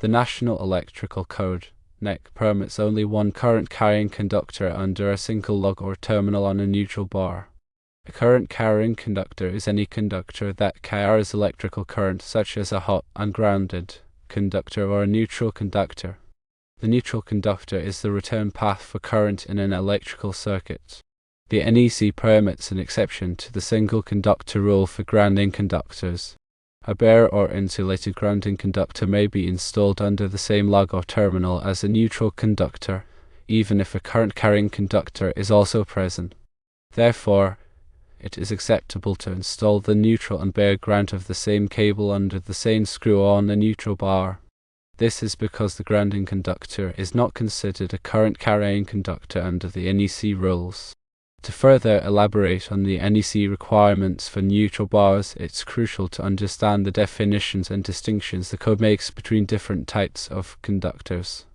The National Electrical Code (NEC) permits only one current-carrying conductor under a single lug or terminal on a neutral bar. A current-carrying conductor is any conductor that carries electrical current, such as a hot, ungrounded conductor or a neutral conductor. The neutral conductor is the return path for current in an electrical circuit. The NEC permits an exception to the single conductor rule for grounding conductors. A bare or insulated grounding conductor may be installed under the same lug or terminal as a neutral conductor, even if a current-carrying conductor is also present. Therefore, it is acceptable to install the neutral and bare ground of the same cable under the same screw on a neutral bar. This is because the grounding conductor is not considered a current-carrying conductor under the NEC rules. To further elaborate on the NEC requirements for neutral bars, it's crucial to understand the definitions and distinctions the code makes between different types of conductors.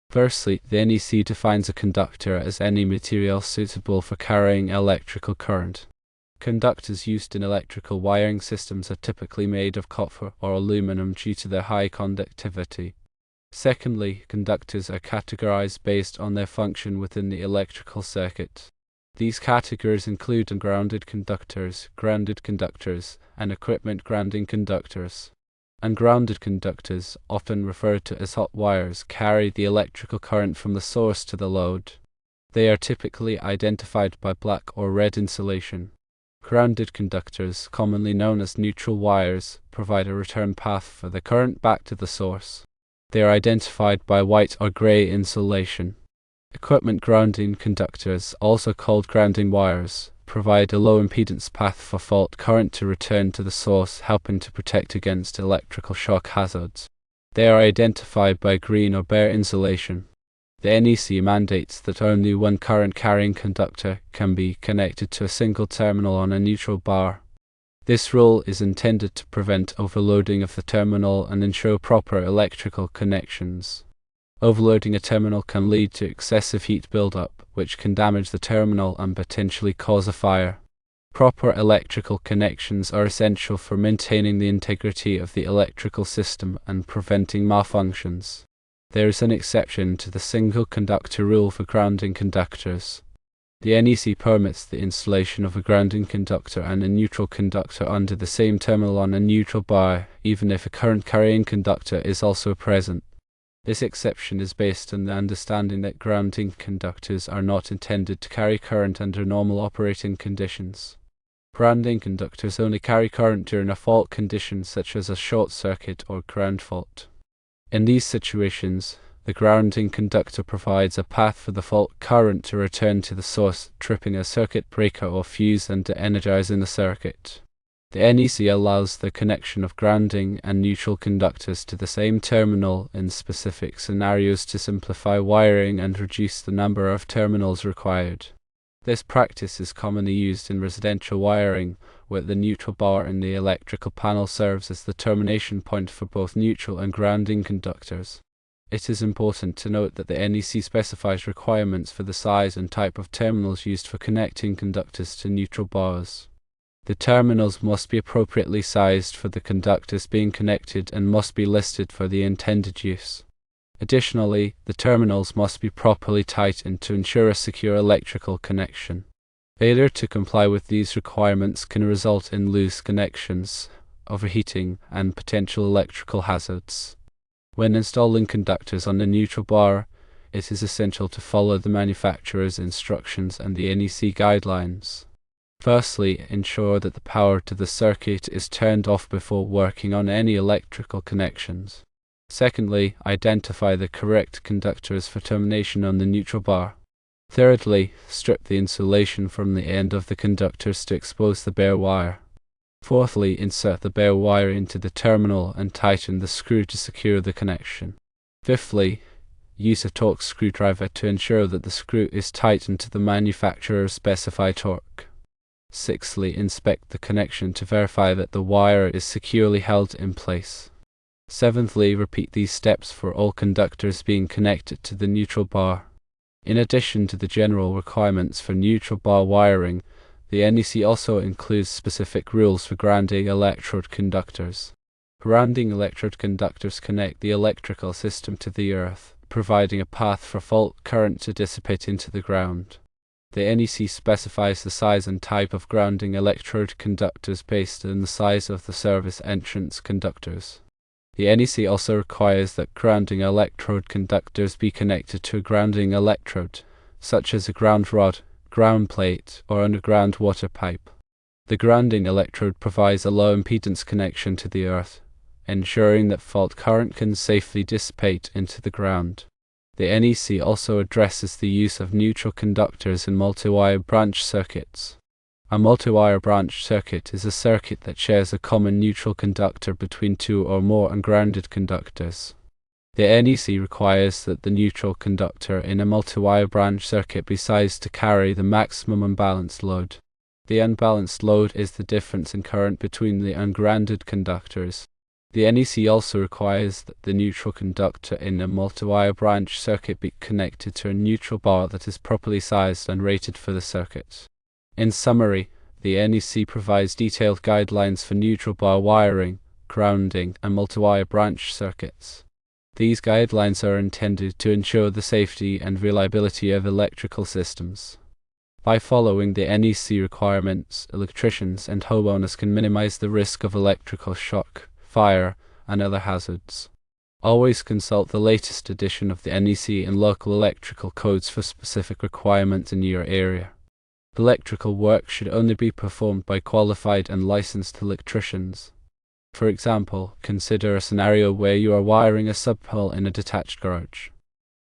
Firstly, the NEC defines a conductor as any material suitable for carrying electrical current. Conductors used in electrical wiring systems are typically made of copper or aluminum due to their high conductivity. Secondly, conductors are categorized based on their function within the electrical circuit. These categories include ungrounded conductors, grounded conductors, and equipment grounding conductors. Ungrounded conductors, often referred to as hot wires, carry the electrical current from the source to the load. They are typically identified by black or red insulation. Grounded conductors, commonly known as neutral wires, provide a return path for the current back to the source. They are identified by white or gray insulation. Equipment grounding conductors, also called grounding wires, provide a low impedance path for fault current to return to the source, helping to protect against electrical shock hazards. They are identified by green or bare insulation. The NEC mandates that only one current-carrying conductor can be connected to a single terminal on a neutral bar. This rule is intended to prevent overloading of the terminal and ensure proper electrical connections. Overloading a terminal can lead to excessive heat buildup, which can damage the terminal and potentially cause a fire. Proper electrical connections are essential for maintaining the integrity of the electrical system and preventing malfunctions. There is an exception to the single conductor rule for grounding conductors. The NEC permits the installation of a grounding conductor and a neutral conductor under the same terminal on a neutral bar, even if a current-carrying conductor is also present. This exception is based on the understanding that grounding conductors are not intended to carry current under normal operating conditions. Grounding conductors only carry current during a fault condition such as a short circuit or ground fault. In these situations, the grounding conductor provides a path for the fault current to return to the source, tripping a circuit breaker or fuse and de-energizing the circuit. The NEC allows the connection of grounding and neutral conductors to the same terminal in specific scenarios to simplify wiring and reduce the number of terminals required. This practice is commonly used in residential wiring, where the neutral bar in the electrical panel serves as the termination point for both neutral and grounding conductors. It is important to note that the NEC specifies requirements for the size and type of terminals used for connecting conductors to neutral bars. The terminals must be appropriately sized for the conductors being connected and must be listed for the intended use. Additionally, the terminals must be properly tightened to ensure a secure electrical connection. Failure to comply with these requirements can result in loose connections, overheating, and potential electrical hazards. When installing conductors on the neutral bar, it is essential to follow the manufacturer's instructions and the NEC guidelines. Firstly, ensure that the power to the circuit is turned off before working on any electrical connections. Secondly, identify the correct conductors for termination on the neutral bar. Thirdly, strip the insulation from the end of the conductors to expose the bare wire. Fourthly, insert the bare wire into the terminal and tighten the screw to secure the connection. Fifthly, use a torque screwdriver to ensure that the screw is tightened to the manufacturer's specified torque. Sixthly, inspect the connection to verify that the wire is securely held in place. Seventhly, repeat these steps for all conductors being connected to the neutral bar. In addition to the general requirements for neutral bar wiring, the NEC also includes specific rules for grounding electrode conductors. Grounding electrode conductors connect the electrical system to the earth, providing a path for fault current to dissipate into the ground. The NEC specifies the size and type of grounding electrode conductors based on the size of the service entrance conductors. The NEC also requires that grounding electrode conductors be connected to a grounding electrode, such as a ground rod, ground plate, or underground water pipe. The grounding electrode provides a low impedance connection to the earth, ensuring that fault current can safely dissipate into the ground. The NEC also addresses the use of neutral conductors in multi-wire branch circuits. A multi-wire branch circuit is a circuit that shares a common neutral conductor between two or more ungrounded conductors. The NEC requires that the neutral conductor in a multi-wire branch circuit be sized to carry the maximum unbalanced load. The unbalanced load is the difference in current between the ungrounded conductors. The NEC also requires that the neutral conductor in a multi-wire branch circuit be connected to a neutral bar that is properly sized and rated for the circuit. In summary, the NEC provides detailed guidelines for neutral bar wiring, grounding, and multi-wire branch circuits. These guidelines are intended to ensure the safety and reliability of electrical systems. By following the NEC requirements, electricians and homeowners can minimize the risk of electrical shock, fire, and other hazards. Always consult the latest edition of the NEC and local electrical codes for specific requirements in your area. Electrical work should only be performed by qualified and licensed electricians. For example, consider a scenario where you are wiring a subpanel in a detached garage.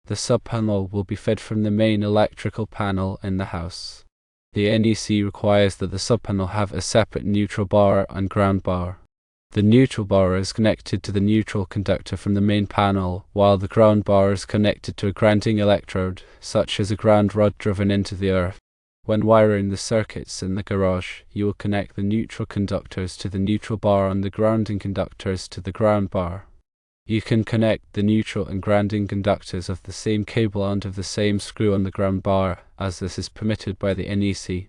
The subpanel will be fed from the main electrical panel in the house. The NEC requires that the subpanel have a separate neutral bar and ground bar. The neutral bar is connected to the neutral conductor from the main panel, while the ground bar is connected to a grounding electrode, such as a ground rod driven into the earth. When wiring the circuits in the garage, you will connect the neutral conductors to the neutral bar and the grounding conductors to the ground bar. You can connect the neutral and grounding conductors of the same cable under the same screw on the ground bar, as this is permitted by the NEC.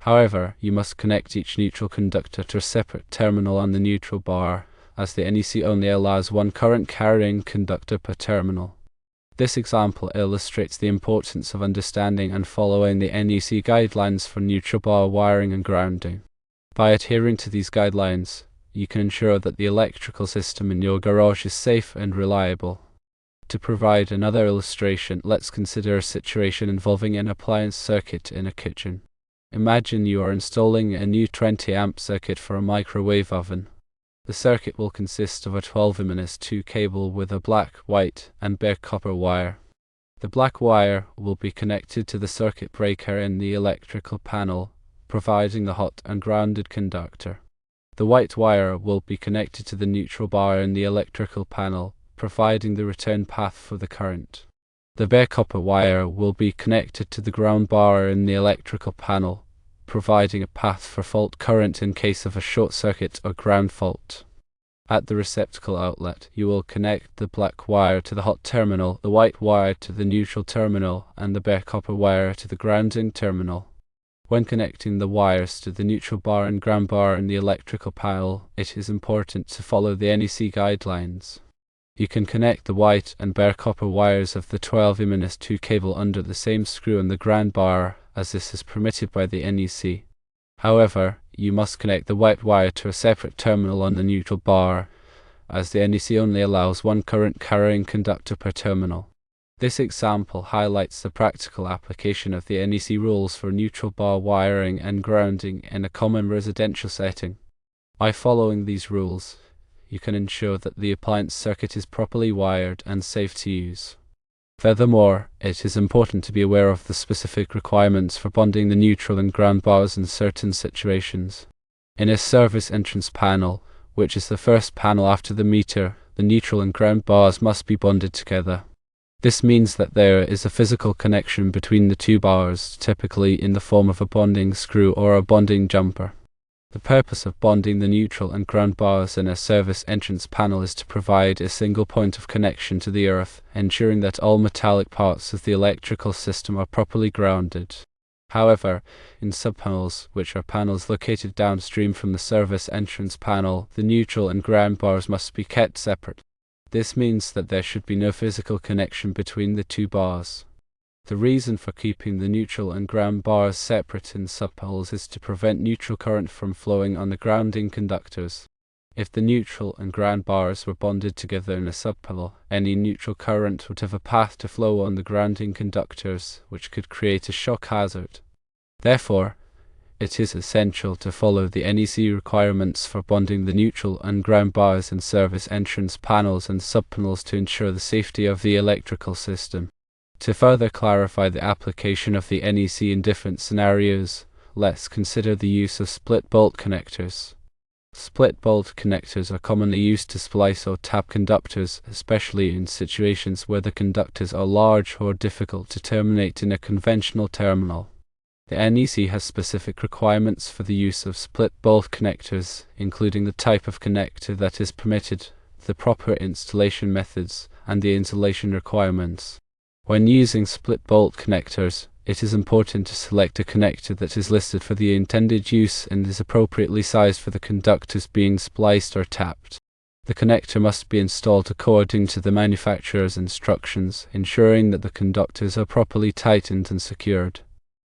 However, you must connect each neutral conductor to a separate terminal on the neutral bar, as the NEC only allows one current carrying conductor per terminal. This example illustrates the importance of understanding and following the NEC guidelines for neutral bar wiring and grounding. By adhering to these guidelines, you can ensure that the electrical system in your garage is safe and reliable. To provide another illustration, let's consider a situation involving an appliance circuit in a kitchen. Imagine you are installing a new 20-amp circuit for a microwave oven. The circuit will consist of a 12-2 cable with a black, white, and bare copper wire. The black wire will be connected to the circuit breaker in the electrical panel, providing the hot and grounded conductor. The white wire will be connected to the neutral bar in the electrical panel, providing the return path for the current. The bare copper wire will be connected to the ground bar in the electrical panel, providing a path for fault current in case of a short circuit or ground fault. At the receptacle outlet, you will connect the black wire to the hot terminal, the white wire to the neutral terminal, and the bare copper wire to the grounding terminal. When connecting the wires to the neutral bar and ground bar in the electrical panel, it is important to follow the NEC guidelines. You can connect the white and bare copper wires of the 12-2 cable under the same screw on the ground bar, as this is permitted by the NEC. However, you must connect the white wire to a separate terminal on the neutral bar, as the NEC only allows one current carrying conductor per terminal. This example highlights the practical application of the NEC rules for neutral bar wiring and grounding in a common residential setting. By following these rules, you can ensure that the appliance circuit is properly wired and safe to use. Furthermore, it is important to be aware of the specific requirements for bonding the neutral and ground bars in certain situations. In a service entrance panel, which is the first panel after the meter, the neutral and ground bars must be bonded together. This means that there is a physical connection between the two bars, typically in the form of a bonding screw or a bonding jumper. The purpose of bonding the neutral and ground bars in a service entrance panel is to provide a single point of connection to the earth, ensuring that all metallic parts of the electrical system are properly grounded. However, in subpanels, which are panels located downstream from the service entrance panel, the neutral and ground bars must be kept separate. This means that there should be no physical connection between the two bars. The reason for keeping the neutral and ground bars separate in subpanels is to prevent neutral current from flowing on the grounding conductors. If the neutral and ground bars were bonded together in a subpanel, any neutral current would have a path to flow on the grounding conductors, which could create a shock hazard. Therefore, it is essential to follow the NEC requirements for bonding the neutral and ground bars in service entrance panels and subpanels to ensure the safety of the electrical system. To further clarify the application of the NEC in different scenarios, let's consider the use of split bolt connectors. Split bolt connectors are commonly used to splice or tap conductors, especially in situations where the conductors are large or difficult to terminate in a conventional terminal. The NEC has specific requirements for the use of split bolt connectors, including the type of connector that is permitted, the proper installation methods, and the insulation requirements. When using split bolt connectors, it is important to select a connector that is listed for the intended use and is appropriately sized for the conductors being spliced or tapped. The connector must be installed according to the manufacturer's instructions, ensuring that the conductors are properly tightened and secured.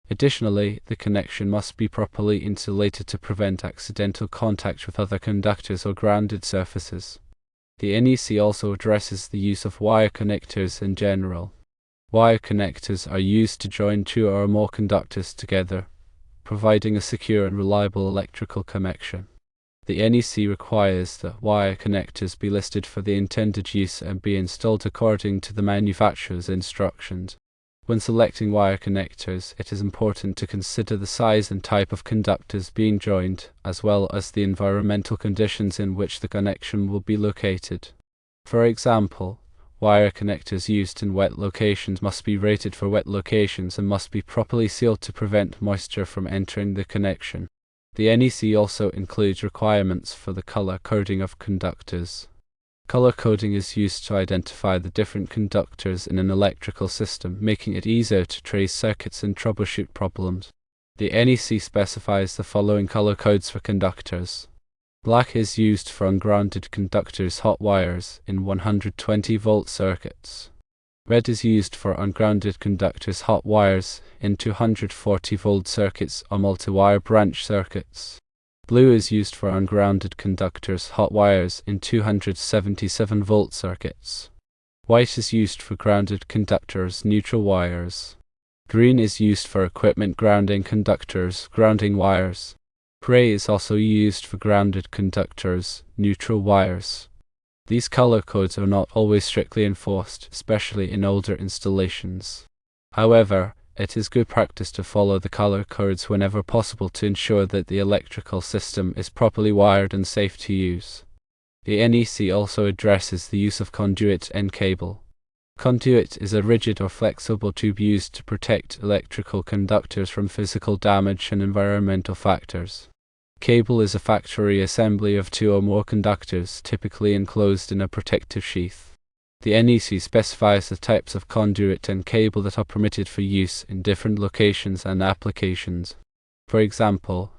Additionally, the connection must be properly insulated to prevent accidental contact with other conductors or grounded surfaces. The NEC also addresses the use of wire connectors in general. Wire connectors are used to join two or more conductors together, providing a secure and reliable electrical connection. The NEC requires that wire connectors be listed for the intended use and be installed according to the manufacturer's instructions. When selecting wire connectors, it is important to consider the size and type of conductors being joined, as well as the environmental conditions in which the connection will be located. For example, wire connectors used in wet locations must be rated for wet locations and must be properly sealed to prevent moisture from entering the connection. The NEC also includes requirements for the color coding of conductors. Color coding is used to identify the different conductors in an electrical system, making it easier to trace circuits and troubleshoot problems. The NEC specifies the following color codes for conductors. Black is used for ungrounded conductors hot wires in 120-volt circuits. Red is used for ungrounded conductors hot wires in 240-volt circuits or multi-wire branch circuits. Blue is used for ungrounded conductors hot wires in 277-volt circuits. White is used for grounded conductors neutral wires. Green is used for equipment grounding conductors grounding wires. Gray is also used for grounded conductors, neutral wires. These color codes are not always strictly enforced, especially in older installations. However, it is good practice to follow the color codes whenever possible to ensure that the electrical system is properly wired and safe to use. The NEC also addresses the use of conduit and cable. Conduit is a rigid or flexible tube used to protect electrical conductors from physical damage and environmental factors. Cable is a factory assembly of two or more conductors, typically enclosed in a protective sheath. The NEC specifies the types of conduit and cable that are permitted for use in different locations and applications. For example,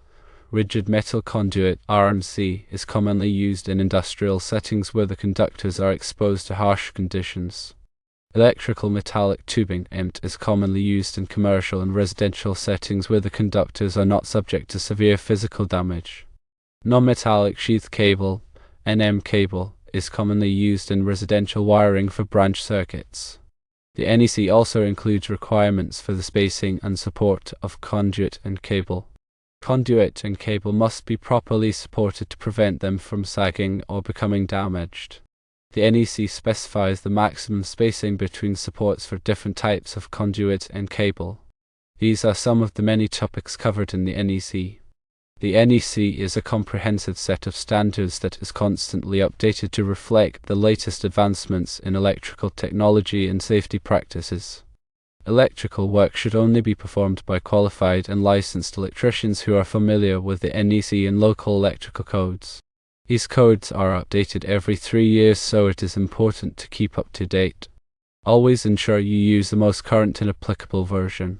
rigid metal conduit (RMC) is commonly used in industrial settings where the conductors are exposed to harsh conditions. Electrical metallic tubing (EMT) is commonly used in commercial and residential settings where the conductors are not subject to severe physical damage. Non-metallic sheath cable (NM cable) is commonly used in residential wiring for branch circuits. The NEC also includes requirements for the spacing and support of conduit and cable. Conduit and cable must be properly supported to prevent them from sagging or becoming damaged. The NEC specifies the maximum spacing between supports for different types of conduit and cable. These are some of the many topics covered in the NEC. The NEC is a comprehensive set of standards that is constantly updated to reflect the latest advancements in electrical technology and safety practices. Electrical work should only be performed by qualified and licensed electricians who are familiar with the NEC and local electrical codes. These codes are updated every 3 years, so it is important to keep up to date. Always ensure you use the most current and applicable version.